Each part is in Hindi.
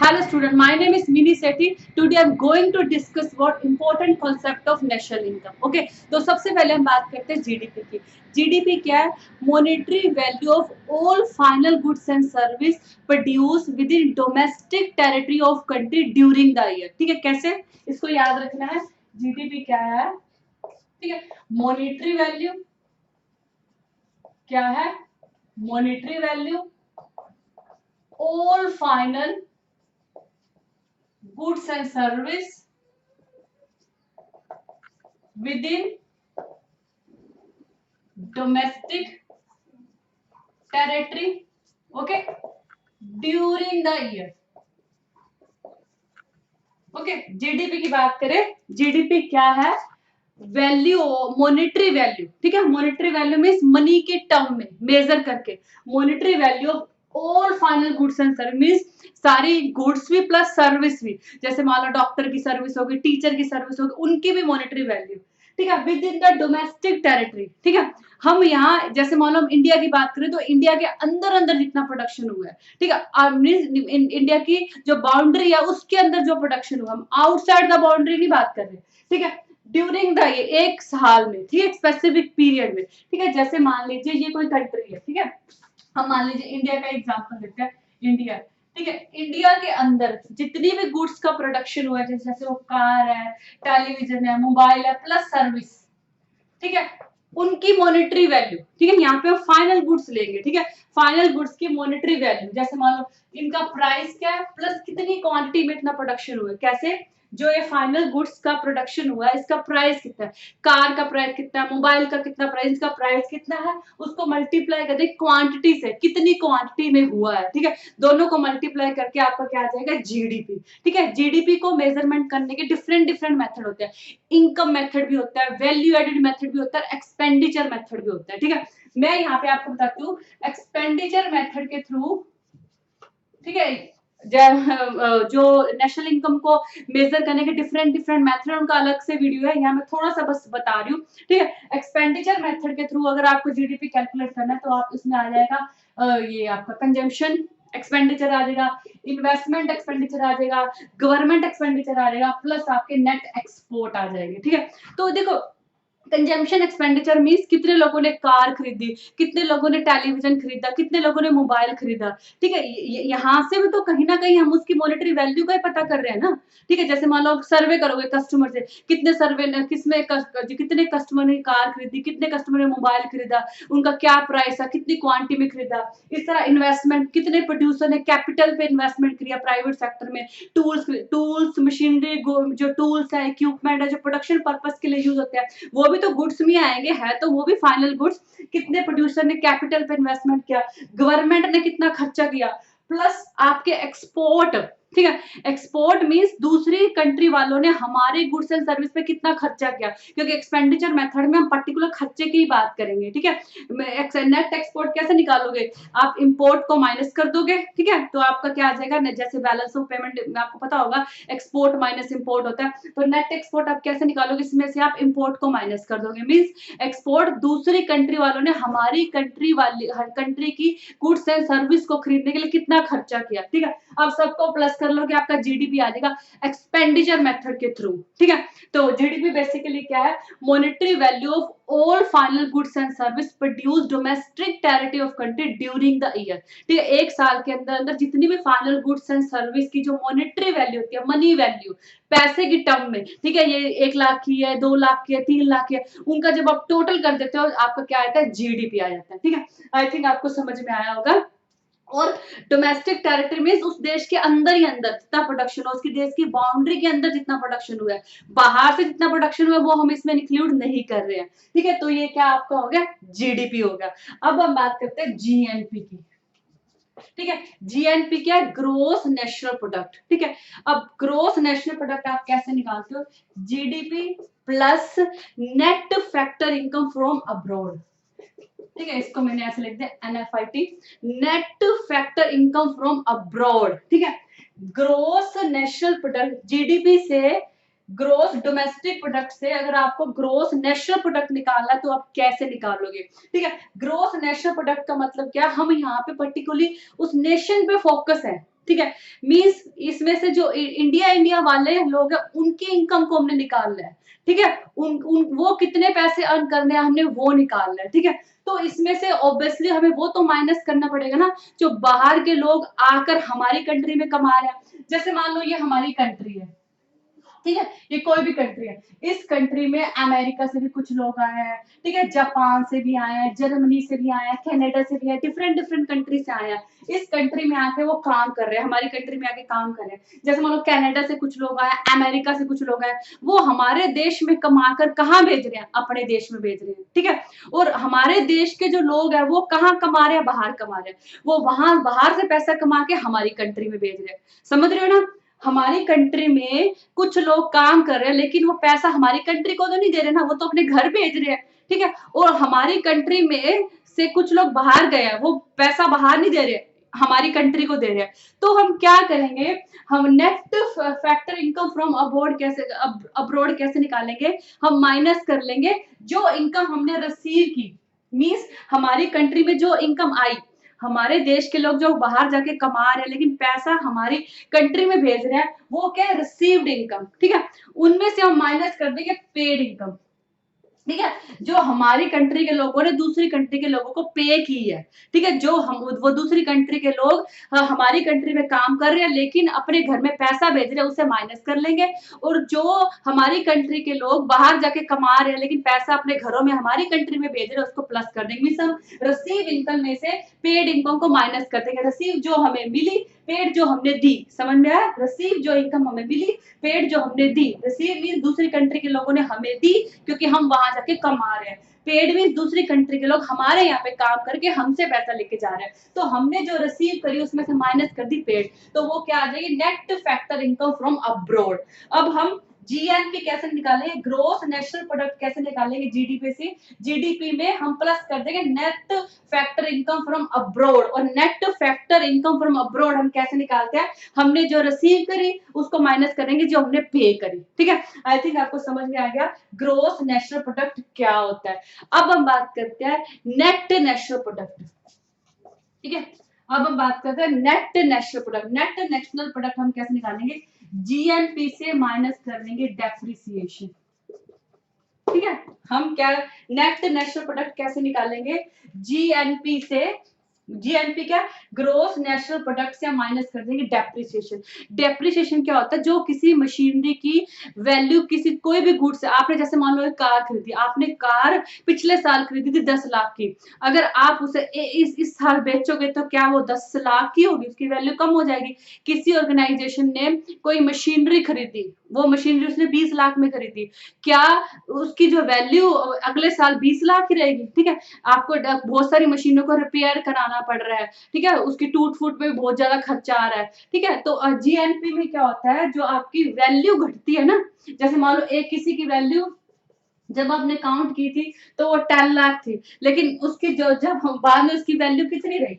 Hello student, my name is Mini Sethi. Today I am going to discuss what important concept of national income. Okay, तो सबसे पहले हम बात करते हैं जीडीपी की. जीडीपी क्या है? Monetary value of all final goods and service produced within domestic territory of country during the year. ठीक है, कैसे इसको याद रखना है? जीडीपी क्या है? ठीक है, मॉनेटरी वैल्यू क्या है? Monetary value all final goods and service within domestic territory, okay, during the year. Okay, GDP की बात करें, जीडीपी क्या है? Value, monetary value. ठीक है, मॉनेटरी वैल्यू मींस मनी के टर्म में मेजर करके. Monetary value of all final goods and service, सारी गुड्स भी प्लस सर्विस भी. जैसे मान लो डॉक्टर की सर्विस होगी, टीचर की सर्विस होगी, उनकी भी मॉनेटरी वैल्यू. ठीक है, with in the domestic territory. ठीक है, हम यहाँ जैसे मान लो इंडिया की बात करें तो इंडिया के अंदर अंदर जितना प्रोडक्शन हुआ है, ठीक है, इंडिया की जो बाउंड्री है उसके अंदर जो प्रोडक्शन हुआ, हम आउटसाइड द बाउंड्री की बात कर रहे हैं. ठीक है, ड्यूरिंग द ये एक साल में, ठीक है, स्पेसिफिक पीरियड में. ठीक है, जैसे मान लीजिए ये कोई कंट्री है, ठीक है, हम मान लीजिए इंडिया का एग्जांपल देते हैं. इंडिया, ठीक है, इंडिया के अंदर जितनी भी गुड्स का प्रोडक्शन हुआ है, जैसे वो कार है, टेलीविजन है, मोबाइल है, प्लस सर्विस, ठीक है, उनकी मॉनेटरी वैल्यू. ठीक है, यहाँ पे हम फाइनल गुड्स लेंगे. ठीक है, फाइनल गुड्स की मॉनेटरी वैल्यू, जैसे मान लो इनका प्राइस क्या है प्लस कितनी क्वांटिटी में इतना प्रोडक्शन हुआ है. कैसे? जो ये फाइनल गुड्स का प्रोडक्शन हुआ है इसका प्राइस कितना है, कार का प्राइस कितना है, मोबाइल का कितना प्राइस, इसका प्राइस कितना है, उसको मल्टीप्लाई करके क्वांटिटी से कितनी क्वांटिटी में हुआ है. ठीक है, दोनों को मल्टीप्लाई करके आपका क्या आ जाएगा? जीडीपी. ठीक है, जीडीपी को मेजरमेंट करने के डिफरेंट डिफरेंट मेथड होते हैं. इनकम मेथड भी होता है, वैल्यू एडेड मेथड भी होता है, एक्सपेंडिचर मेथड भी होता है. ठीक है, मैं यहाँ पे आपको बताती हूँ एक्सपेंडिचर मेथड के थ्रू. ठीक है, जो नेशनल इनकम को मेजर करने के डिफरेंट डिफरेंट मेथड, उनका अलग से वीडियो है, यहाँ मैं थोड़ा सा बस बता रही हूँ. ठीक है, एक्सपेंडिचर मेथड के थ्रू अगर आपको जीडीपी कैलकुलेट करना है तो आप इसमें आ जाएगा ये आपका कंजम्पशन एक्सपेंडिचर आ जाएगा, इन्वेस्टमेंट एक्सपेंडिचर आ जाएगा, गवर्नमेंट एक्सपेंडिचर आ जाएगा, प्लस आपके नेट एक्सपोर्ट आ जाएंगे. ठीक है, तो देखो कंजम्पशन एक्सपेंडिचर मींस कितने लोगों ने कार खरीदी, कितने लोगों ने टेलीविजन खरीदा, कितने लोगों ने मोबाइल खरीदा. ठीक है, यहाँ से भी तो कहीं ना कहीं हम उसकी मॉनेटरी वैल्यू का ही पता कर रहे हैं ना. ठीक है, जैसे मान लो सर्वे करोगे कस्टमर से, कितने सर्वे ने किसमें कितने कस्टमर ने कार खरीदी, कितने कस्टमर ने मोबाइल खरीदा, उनका क्या प्राइस है, कितनी क्वांटिटी में खरीदा. इस तरह इन्वेस्टमेंट, कितने प्रोड्यूसर ने कैपिटल पे इन्वेस्टमेंट किया प्राइवेट सेक्टर में, टूल्स मशीनरी, जो टूल्स है, इक्विपमेंट है, जो प्रोडक्शन पर्पज के लिए यूज होते हैं, वो भी तो गुड्स में आएंगे, है तो वो भी फाइनल गुड्स. कितने प्रोड्यूसर ने कैपिटल पे इन्वेस्टमेंट किया, गवर्नमेंट ने कितना खर्चा किया, प्लस आपके एक्सपोर्ट. ठीक है, एक्सपोर्ट मींस दूसरी कंट्री वालों ने हमारे गुड्स एंड सर्विस पे कितना खर्चा किया, क्योंकि एक्सपेंडिचर मेथड में हम पर्टिकुलर खर्चे की बात करेंगे. ठीक है, नेट एक्सपोर्ट कैसे निकालोगे? आप इंपोर्ट को माइनस कर दोगे. ठीक है, तो आपका क्या आ जाएगा? जैसे बैलेंस ऑफ पेमेंट में आपको पता होगा एक्सपोर्ट माइनस इंपोर्ट होता है, तो नेट एक्सपोर्ट आप कैसे निकालोगे? इसमें से आप इंपोर्ट को माइनस कर दोगे. मींस एक्सपोर्ट दूसरी कंट्री वालों ने हमारी कंट्री वाली हर कंट्री की गुड्स एंड सर्विस को खरीदने के लिए कितना खर्चा किया. ठीक है, अब सबको प्लस कर लो कि आपका जीडीपी आ जाएगा एक्सपेंडिचर मेथड के थ्रू. ठीक है, तो जीडीपी बेसिकली क्या है? Monetary value of all final goods and service produce domestic territory of country during the year. ठीक है, एक साल के अंदर अंदर जितनी भी फाइनल गुड्स एंड सर्विस की जो मॉनेटरी वैल्यू होती है, मनी वैल्यू, पैसे की टर्म में, ठीक है, ये 1 लाख की है, 2 लाख की है, 3 लाख की है, उनका जब आप टोटल कर देते हो आपका क्या आता है? जीडीपी आ जाता है. ठीक है, आई थिंक आपको समझ में आया होगा. और डोमेस्टिक टेरिटरी में उस देश के अंदर ही अंदर जितना प्रोडक्शन हो, उसकी देश की बाउंड्री के अंदर जितना प्रोडक्शन हुआ है, बाहर से जितना प्रोडक्शन हुआ है वो हम इसमें इंक्लूड नहीं कर रहे हैं. ठीक है, तो ये क्या आपका हो गया? जीडीपी हो गया. अब हम बात करते हैं जीएनपी की. ठीक है, जीएनपी क्या है? Gross national product. ठीक है, अब ग्रोस नेशनल प्रोडक्ट आप कैसे निकालते हो? GDP plus net factor income from abroad. ठीक है, इसको मैंने ऐसे लिख दिया NFIT, net factor income from abroad. ठीक है, ग्रोस नेशनल प्रोडक्ट, जीडीपी से, ग्रोस डोमेस्टिक प्रोडक्ट से अगर आपको ग्रोस नेशनल प्रोडक्ट निकालना तो आप कैसे निकालोगे? ठीक है, ग्रोस नेशनल प्रोडक्ट का मतलब क्या? हम यहाँ पे पर्टिकुलरली उस नेशन पे फोकस है. ठीक है। मींस इसमें से जो इंडिया वाले लोग हैं उनकी इनकम को हमने निकालना है, ठीक है। उन वो कितने पैसे अर्न करने हैं हमने वो निकालना है, ठीक है। तो इसमें से ऑब्वियसली हमें वो तो माइनस करना पड़ेगा ना जो बाहर के लोग आकर हमारी कंट्री में कमा रहे हैं। जैसे मान लो ये हमारी कंट्री है, ठीक है, ये कोई भी कंट्री है। इस कंट्री में अमेरिका से भी कुछ लोग आए हैं, ठीक है, जापान से भी आए हैं, जर्मनी से भी आए हैं, कनाडा से भी आए, डिफरेंट डिफरेंट कंट्री से आए हैं। इस कंट्री में आके वो काम कर रहे हैं, हमारी कंट्री में आके काम कर रहे हैं। जैसे मान लो कनाडा से कुछ लोग आए, अमेरिका से कुछ लोग आए, वो हमारे देश में कमाकर कहाँ भेज रहे हैं? अपने देश में भेज रहे हैं, ठीक है। और हमारे देश के जो लोग हैं वो कहाँ कमा रहे हैं? बाहर कमा रहे हैं। वो वहां बाहर से पैसा कमा के हमारी कंट्री में भेज रहे हैं। समझ रहे हो ना? हमारी कंट्री में कुछ लोग काम कर रहे हैं लेकिन वो पैसा हमारी कंट्री को तो नहीं दे रहे ना, वो तो अपने घर भेज रहे हैं, ठीक है। और हमारी कंट्री में से कुछ लोग बाहर गए हैं, वो पैसा बाहर नहीं दे रहे, हमारी कंट्री को दे रहे हैं। तो हम क्या करेंगे? हम net factor income from abroad कैसे निकालेंगे? हम माइनस कर लेंगे जो इनकम हमने रिसीव की, मींस हमारी कंट्री में जो इनकम आई, हमारे देश के लोग जो बाहर जाके कमा रहे हैं लेकिन पैसा हमारी कंट्री में भेज रहे हैं, वो क्या है? रिसीव्ड इनकम, ठीक है। उनमें से हम माइनस कर देंगे पेड इनकम, ठीक है, जो हमारी कंट्री के लोगों ने दूसरी कंट्री के लोगों को पे की है, ठीक है। जो हम वो दूसरी कंट्री के लोग हमारी कंट्री में काम कर रहे हैं लेकिन अपने घर में पैसा भेज रहे हैं, उसे माइनस कर लेंगे। और जो हमारी कंट्री के लोग बाहर जाके कमा रहे हैं लेकिन पैसा अपने घरों में हमारी कंट्री में भेज रहे हैं, उसको प्लस कर देंगे। मींस हम रिसीव इनकम में से पेड इनकम को माइनस कर देंगे। रिसीव जो हमें मिली, पेड जो हमने दी, समझ में आया? रिसीव जो इनकम हमें मिली, पेड जो हमने दी। रिसीव मींस दूसरी कंट्री के लोगों ने हमें दी क्योंकि हम वहां जाके कमा रहे हैं। पेड मींस दूसरी कंट्री के लोग हमारे यहाँ पे काम करके हमसे पैसा लेके जा रहे हैं, तो हमने जो रिसीव करी उसमें से माइनस कर दी पेड, तो वो क्या आ जाएगी? Net factor income from abroad. अब हम जीएनपी कैसे निकालेंगे? ग्रोस नेशनल प्रोडक्ट कैसे निकालेंगे? जीडीपी से। जीडीपी में हम प्लस कर देंगे net factor income from abroad. और net factor income from abroad हम कैसे निकालते हैं? हमने जो रिसीव करी उसको माइनस करेंगे जो हमने पे करी, ठीक है। आई थिंक आपको समझ में आ गया ग्रोस नेशनल प्रोडक्ट क्या होता है। अब हम बात करते हैं नेट नेशनल प्रोडक्ट, ठीक है। अब हम बात करते हैं net national product. Net national product हम कैसे निकालेंगे? जीएनपी से माइनस कर देंगे डेप्रिसिएशन, ठीक है। हम क्या नेट नेशनल प्रोडक्ट कैसे निकालेंगे? जीएनपी से, जीएनपी क्या? ग्रोस नेशनल प्रोडक्ट से हम माइनस कर देंगे डेप्रिसिएशन। डेप्रिसिएशन क्या होता है? जो किसी मशीनरी की वैल्यू, किसी कोई भी गुड्स, आपने जैसे मान लो एक कार खरीदी, आपने कार पिछले साल खरीदी थी 10 लाख की, अगर आप उसे इस साल बेचोगे तो क्या वो 10 लाख की होगी? उसकी वैल्यू कम हो जाएगी। किसी ऑर्गेनाइजेशन ने कोई मशीनरी खरीदी, वो मशीनरी उसने 20 लाख में खरीदी, क्या उसकी जो वैल्यू अगले साल 20 लाख ही रहेगी? ठीक है। आपको बहुत सारी मशीनों को रिपेयर कराना पड़ रहा है, ठीक है, उसकी टूट फूट पे बहुत ज्यादा खर्चा आ रहा है, ठीक है। तो जीएनपी में क्या होता है? जो आपकी वैल्यू घटती है ना, जैसे मान लो एक किसी की वैल्यू जब आपने काउंट की थी तो वो 10 लाख थी, लेकिन उसकी जो जब बाद में उसकी वैल्यू कितनी रही?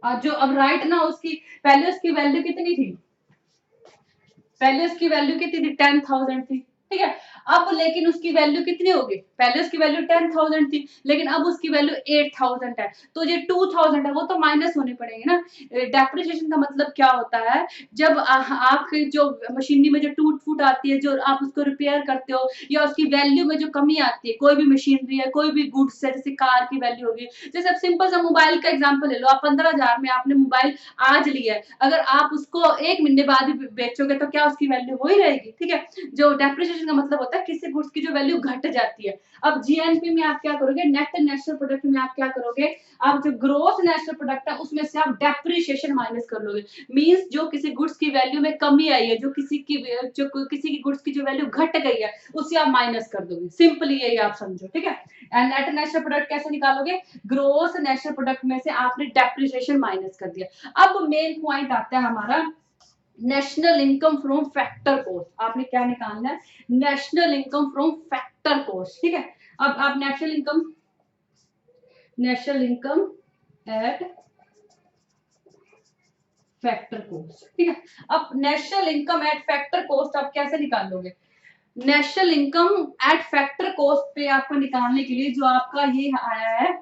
जो अब राइट ना, उसकी पहले उसकी वैल्यू कितनी थी? पहले उसकी वैल्यू कितनी थी? 10,000 थी, ठीक है। अब लेकिन उसकी वैल्यू कितनी होगी? पहले उसकी वैल्यू 10,000 थी लेकिन अब उसकी वैल्यू 8,000 है, तो ये 2,000 है वो तो माइनस होने पड़ेंगे ना। डेप्रिसिएशन का मतलब क्या होता है? जब आपकी जो मशीनरी में जो टूट फूट आती है, जो आप उसको रिपेयर करते हो, या उसकी वैल्यू में जो कमी आती है, कोई भी मशीनरी है, कोई भी गुड्स है, जैसे कार की वैल्यू होगी, जैसे अब सिंपल सा मोबाइल का एग्जाम्पल ले लो, आप 15,000 में आपने मोबाइल आज लिया है, अगर आप उसको 1 महीने बाद बेचोगे तो क्या उसकी वैल्यू वही रहेगी? ठीक है। जो डेप्रिसिएशन का मतलब होता है किसी गुड्स की जो वैल्यू घट जाती है। अब जीएनपी में आप क्या करोगे? नेट नेशनल प्रोडक्ट में आप क्या करोगे? आप जो ग्रोस नेशनल प्रोडक्ट है उसमें से आप डेप्रिसिएशन माइनस कर लोगे। मींस जो किसी गुड्स की वैल्यू में कमी आई है, जो किसी की गुड्स की जो वैल्यू घट गई है, उसे आप माइनस कर दोगे। सिंपली यही आप समझो, ठीक है। एंड नेट नेशनल प्रोडक्ट कैसे निकालोगे? ग्रोस नेशनल प्रोडक्ट में से आपने डेप्रिसिएशन माइनस कर दिया। अब मेन पॉइंट आता है हमारा national income from factor cost. आपने क्या निकालना है? National income from factor cost, ठीक है। अब आप national income eight factor cost, ठीक है। अब national income eight factor cost आप कैसे निकाल लोगे? National income eight factor cost पे आपको निकालने के लिए जो आपका ये आया है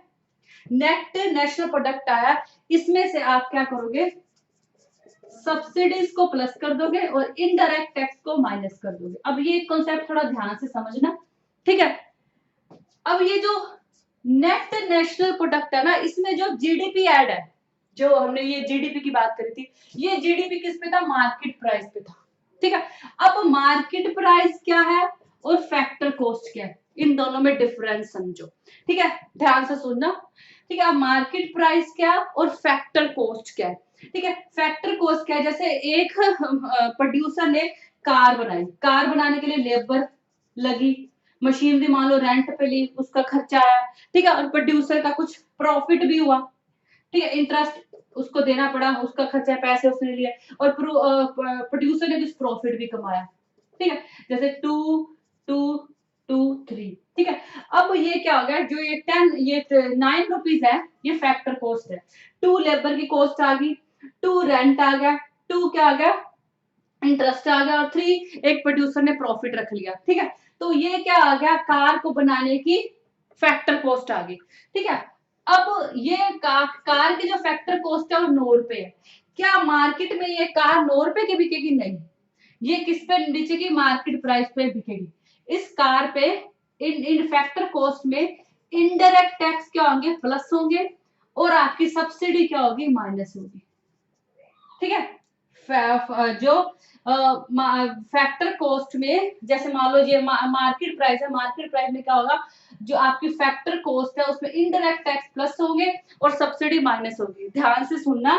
नेट नेशनल प्रोडक्ट आया, इसमें से आप क्या करोगे, सब्सिडीज को प्लस कर दोगे और इनडायरेक्ट टैक्स को माइनस कर दोगे। अब ये कॉन्सेप्ट थोड़ा ध्यान से समझना, ठीक है। अब ये जो नेट नेशनल प्रोडक्ट है ना, इसमें जो जीडीपी ऐड है, जो हमने ये जीडीपी की बात करी थी, ये जीडीपी किस पे था, मार्केट प्राइस पे था, ठीक है। अब मार्केट प्राइस क्या है और फैक्टर कॉस्ट क्या है, इन दोनों में डिफरेंस समझो, ठीक है, ध्यान से सुनना, ठीक है। अब मार्केट प्राइस क्या और फैक्टर कॉस्ट क्या है, ठीक है। फैक्टर कॉस्ट क्या है, जैसे एक प्रोड्यूसर ने कार बनाई, कार बनाने के लिए लेबर लगी, मशीनरी मान लो रेंट पे ली, उसका खर्चा आया, ठीक है, और प्रोड्यूसर का कुछ प्रॉफिट भी हुआ, ठीक है, इंटरेस्ट उसको देना पड़ा, उसका खर्चा पैसे उसने लिए, और प्रोड्यूसर ने कुछ प्रॉफिट भी कमाया, ठीक है, जैसे 2 2 2 3, ठीक है। अब ये क्या हो गया, जो ये 10 ये 9 रुपीज है, ये फैक्टर कॉस्ट है, 2 लेबर की कॉस्ट आ गई, 2 रेंट आ गया, 2 क्या आ गया, इंटरेस्ट आ गया, और 3 एक प्रोड्यूसर ने प्रॉफिट रख लिया, ठीक है। तो ये क्या आ गया, कार को बनाने की फैक्टर कॉस्ट आ गई, ठीक है। अब ये कार की जो फैक्टर कॉस्ट है वो 9 रुपए है। क्या मार्केट में ये कार 9 रुपए की बिकेगी, नहीं, ये किस पे बिकेगी, मार्केट प्राइस पे बिकेगी। इस कार पे इन फैक्टर कॉस्ट में इनडायरेक्ट टैक्स क्या होंगे, प्लस होंगे, और आपकी सब्सिडी क्या होगी, माइनस होगी, ठीक है। जो फैक्टर कॉस्ट में, जैसे मान लो ये मार्केट प्राइस है, मार्केट प्राइस में क्या होगा, जो आपकी फैक्टर कॉस्ट है उसमें इनडायरेक्ट टैक्स प्लस होंगे और सब्सिडी माइनस होगी, ध्यान से सुनना,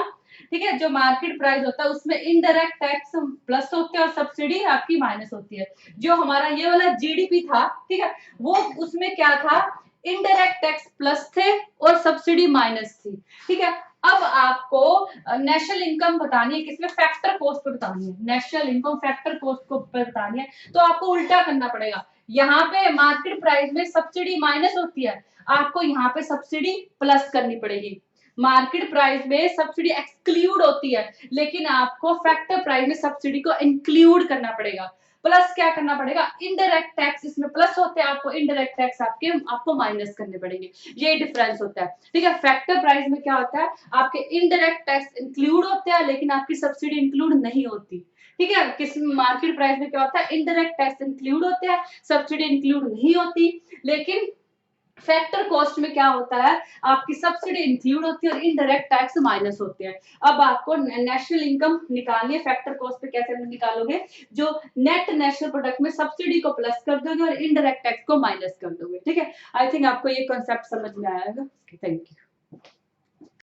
ठीक है। जो मार्केट प्राइस होता है उसमें इनडायरेक्ट टैक्स प्लस होते हैं और सब्सिडी आपकी माइनस होती है। जो हमारा ये वाला जीडीपी था, ठीक है, वो उसमें क्या था, इनडायरेक्ट टैक्स प्लस थे और सब्सिडी माइनस थी, ठीक है। अब आपको नेशनल इनकम बतानी है, किसमें, फैक्टर कॉस्ट पे बतानी है, नेशनल इनकम फैक्टर कॉस्ट को बतानी है, तो आपको उल्टा करना पड़ेगा। यहाँ पे मार्केट प्राइस में सब्सिडी माइनस होती है, आपको यहाँ पे सब्सिडी प्लस करनी पड़ेगी। मार्केट प्राइस में सब्सिडी एक्सक्लूड होती है, लेकिन आपको फैक्टर प्राइस में सब्सिडी को इंक्लूड करना पड़ेगा। प्लस क्या करना पड़ेगा, इनडायरेक्ट टैक्स इसमें प्लस होते हैं, आपको इनडायरेक्ट टैक्स आपको माइनस करने पड़ेंगे, ये डिफरेंस होता है, ठीक है। फैक्टर प्राइस में क्या होता है, आपके इनडायरेक्ट टैक्स इंक्लूड होते हैं लेकिन आपकी सब्सिडी इंक्लूड नहीं होती, ठीक है। किस मार्केट प्राइस में क्या होता है, इनडायरेक्ट टैक्स इंक्लूड होते हैं, सब्सिडी इंक्लूड नहीं होती, लेकिन फैक्टर कॉस्ट में क्या होता है, आपकी सब्सिडी इंक्लूड होती है और इनडायरेक्ट टैक्स माइनस होते हैं। अब आपको नेशनल इनकम निकालनी है, फैक्टर कॉस्ट पे कैसे निकालोगे, जो नेट नेशनल प्रोडक्ट में सब्सिडी को प्लस कर दोगे और इनडायरेक्ट टैक्स को माइनस कर दोगे, ठीक है। आई थिंक आपको ये कॉन्सेप्ट समझ में आएगा, थैंक यू।